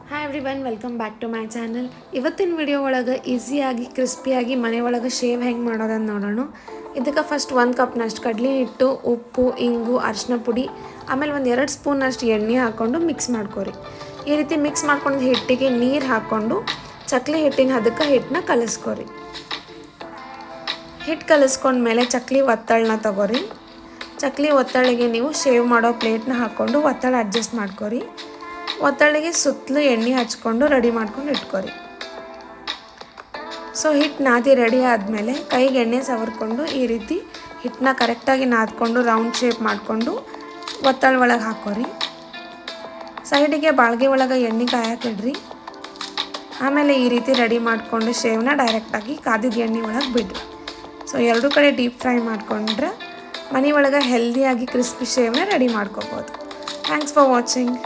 Hi everyone, welcome back to my channel. ಇವತ್ತಿನ video ಒಳಗೆ ಈಸಿಯಾಗಿ ಕ್ರಿಸ್ಪಿಯಾಗಿ ಮನೆ ಒಳಗೆ ಶೇವ್ ಹೆಂಗೆ ಮಾಡೋದನ್ನು ನೋಡೋಣ. ಇದಕ್ಕೆ ಫಸ್ಟ್ 1 ಕಪ್ನಷ್ಟು ಕಡಲೆ ಹಿಟ್ಟು, ಉಪ್ಪು, ಇಂಗು, ಅರಿಶಿನ ಪುಡಿ, ಆಮೇಲೆ 2 ಸ್ಪೂನಷ್ಟು ಎಣ್ಣೆ ಹಾಕ್ಕೊಂಡು ಮಿಕ್ಸ್ ಮಾಡ್ಕೊರಿ. ಈ ರೀತಿ ಮಿಕ್ಸ್ ಮಾಡ್ಕೊಂಡು ಹಿಟ್ಟಿಗೆ ನೀರು ಹಾಕ್ಕೊಂಡು ಚಕ್ಲಿ ಹಿಟ್ಟಿನ ಹದಕ್ಕೆ ಹಿಟ್ಟನ್ನ ಕಲಿಸ್ಕೊರಿ. ಹಿಟ್ಟು ಕಲಿಸ್ಕೊಂಡ್ಮೇಲೆ ಚಕ್ಲಿ ಒತ್ತಳನ್ನ ತಗೋರಿ. ಚಕ್ಲಿ ಒತ್ತಳಿಗೆ ನೀವು ಶೇವ್ ಮಾಡೋ ಪ್ಲೇಟ್ನ ಹಾಕ್ಕೊಂಡು ಒತ್ತಳ ಅಡ್ಜಸ್ಟ್ ಮಾಡ್ಕೊರಿ. ಒತ್ತಳಿಗೆ ಸುತ್ತಲೂ ಎಣ್ಣೆ ಹಚ್ಕೊಂಡು ರೆಡಿ ಮಾಡ್ಕೊಂಡು ಇಟ್ಕೊರಿ. ಸೊ ಹಿಟ್ಟು ನಾದಿ ರೆಡಿ ಆದಮೇಲೆ ಕೈಗೆ ಎಣ್ಣೆ ಸವರ್ಕೊಂಡು ಈ ರೀತಿ ಹಿಟ್ಟನ್ನ ಕರೆಕ್ಟಾಗಿ ನಾದ್ಕೊಂಡು ರೌಂಡ್ ಶೇಪ್ ಮಾಡಿಕೊಂಡು ಒತ್ತಳ ಒಳಗೆ ಹಾಕೋರಿ. ಸೈಡಿಗೆ ಬಾಳ್ಗೆ ಒಳಗೆ ಎಣ್ಣೆ ಕಾಯಕ್ಕಿಡ್ರಿ. ಆಮೇಲೆ ಈ ರೀತಿ ರೆಡಿ ಮಾಡಿಕೊಂಡು ಶೇವ್ನ ಡೈರೆಕ್ಟಾಗಿ ಕಾದಿದ ಎಣ್ಣೆ ಒಳಗೆ ಬಿಡ್ರಿ. ಸೊ 2 ಕಡೆ ಡೀಪ್ ಫ್ರೈ ಮಾಡ್ಕೊಂಡ್ರೆ ಮನೆ ಒಳಗೆ ಹೆಲ್ದಿಯಾಗಿ ಕ್ರಿಸ್ಪಿ ಶೇವ್ನ ರೆಡಿ ಮಾಡ್ಕೋಬೋದು. Thanks for watching.